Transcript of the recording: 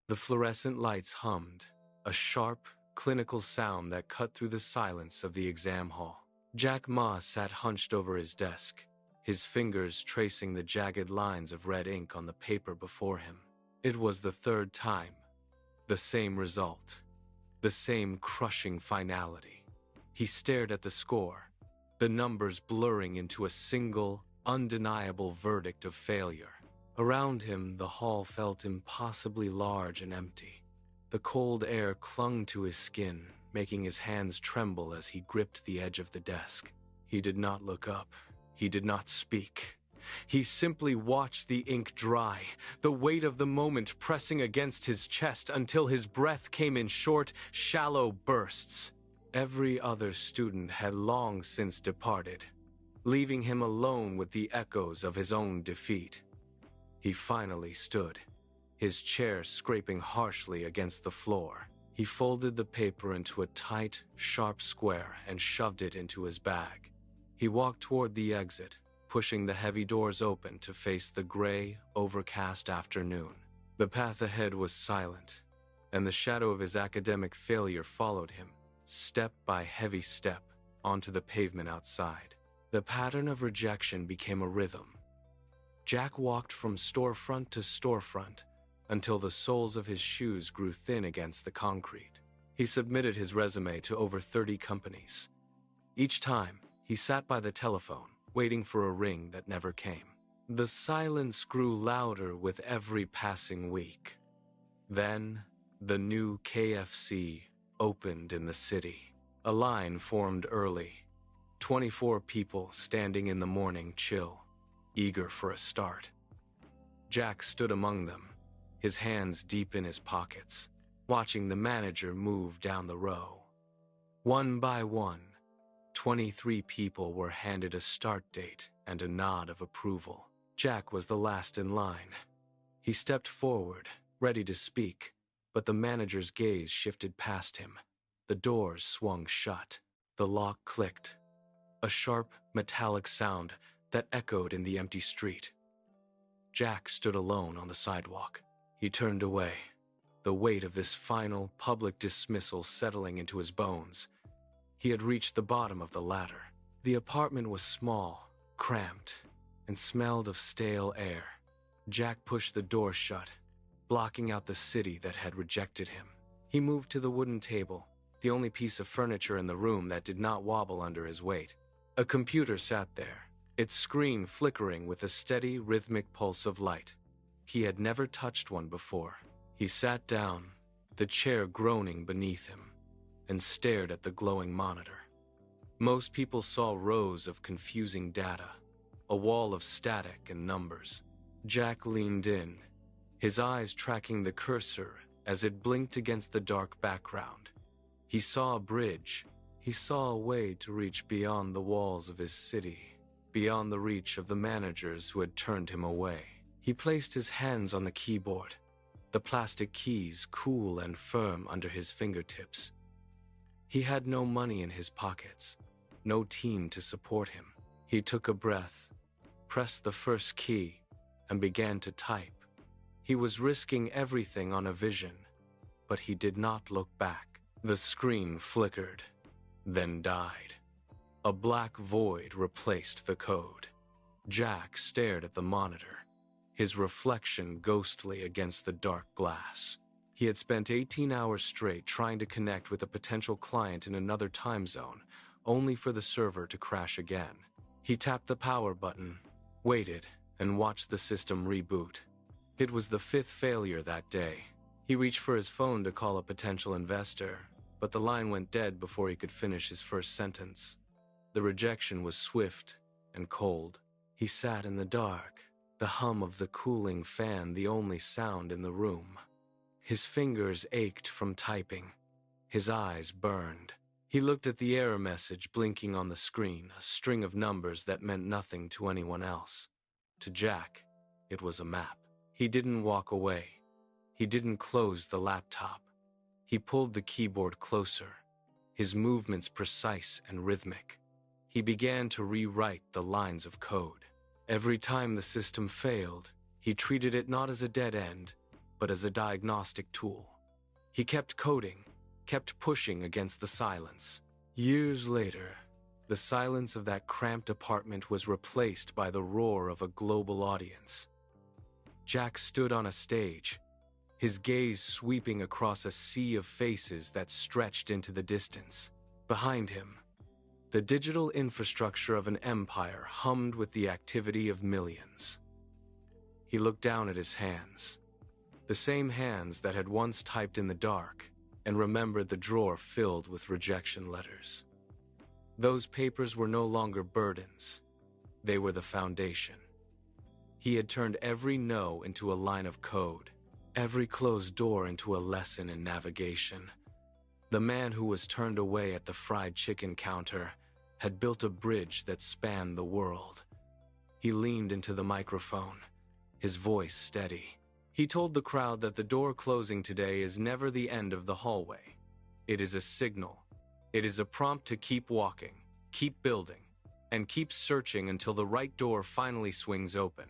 The fluorescent lights hummed, a sharp, clinical sound that cut through the silence of the exam hall. Jack Ma sat hunched over his desk, his fingers tracing the jagged lines of red ink on the paper before him. It was the third time. The same result. The same crushing finality. He stared at the score, the numbers blurring into a single, undeniable verdict of failure. Around him, the hall felt impossibly large and empty. The cold air clung to his skin, making his hands tremble as he gripped the edge of the desk. He did not look up. He did not speak. He simply watched the ink dry, the weight of the moment pressing against his chest until his breath came in short, shallow bursts. Every other student had long since departed, leaving him alone with the echoes of his own defeat. He finally stood, his chair scraping harshly against the floor. He folded the paper into a tight, sharp square and shoved it into his bag. He walked toward the exit, pushing the heavy doors open to face the gray, overcast afternoon. The path ahead was silent, and the shadow of his academic failure followed him, step by heavy step, onto the pavement outside. The pattern of rejection became a rhythm. Jack walked from storefront to storefront until the soles of his shoes grew thin against the concrete. He submitted his resume to over 30 companies. Each time, he sat by the telephone, waiting for a ring that never came. The silence grew louder with every passing week. Then, the new KFC opened in the city. A line formed early. 24 people standing in the morning chill, eager for a start. Jack stood among them, his hands deep in his pockets, watching the manager move down the row. One by one, 23 people were handed a start date and a nod of approval. Jack was the last in line. He stepped forward, ready to speak, but the manager's gaze shifted past him. The doors swung shut. The lock clicked. A sharp, metallic sound that echoed in the empty street. Jack stood alone on the sidewalk. He turned away, the weight of this final, public dismissal settling into his bones. He had reached the bottom of the ladder. The apartment was small, cramped, and smelled of stale air. Jack pushed the door shut, blocking out the city that had rejected him. He moved to the wooden table, the only piece of furniture in the room that did not wobble under his weight. A computer sat there, its screen flickering with a steady, rhythmic pulse of light. He had never touched one before. He sat down, the chair groaning beneath him, and stared at the glowing monitor. Most people saw rows of confusing data, a wall of static and numbers. Jack leaned in, his eyes tracking the cursor as it blinked against the dark background. He saw a bridge. He saw a way to reach beyond the walls of his city, beyond the reach of the managers who had turned him away. He placed his hands on the keyboard, the plastic keys cool and firm under his fingertips. He had no money in his pockets, no team to support him. He took a breath, pressed the first key, and began to type. He was risking everything on a vision, but he did not look back. The screen flickered, then died. A black void replaced the code. Jack stared at the monitor, his reflection ghostly against the dark glass. He had spent 18 hours straight trying to connect with a potential client in another time zone, only for the server to crash again. He tapped the power button, waited, and watched the system reboot. It was the fifth failure that day. He reached for his phone to call a potential investor, but the line went dead before he could finish his first sentence. The rejection was swift and cold. He sat in the dark, the hum of the cooling fan the only sound in the room. His fingers ached from typing. His eyes burned. He looked at the error message blinking on the screen, a string of numbers that meant nothing to anyone else. To Jack, it was a map. He didn't walk away. He didn't close the laptop. He pulled the keyboard closer, his movements precise and rhythmic. He began to rewrite the lines of code. Every time the system failed, he treated it not as a dead end, but as a diagnostic tool. He kept coding, kept pushing against the silence. Years later, the silence of that cramped apartment was replaced by the roar of a global audience. Jack stood on a stage, his gaze sweeping across a sea of faces that stretched into the distance. Behind him, the digital infrastructure of an empire hummed with the activity of millions. He looked down at his hands, the same hands that had once typed in the dark, and remembered the drawer filled with rejection letters. Those papers were no longer burdens. They were the foundation. He had turned every no into a line of code, every closed door into a lesson in navigation. The man who was turned away at the fried chicken counter had built a bridge that spanned the world. He leaned into the microphone, his voice steady. He told the crowd that the door closing today is never the end of the hallway. It is a signal. It is a prompt to keep walking, keep building, and keep searching until the right door finally swings open.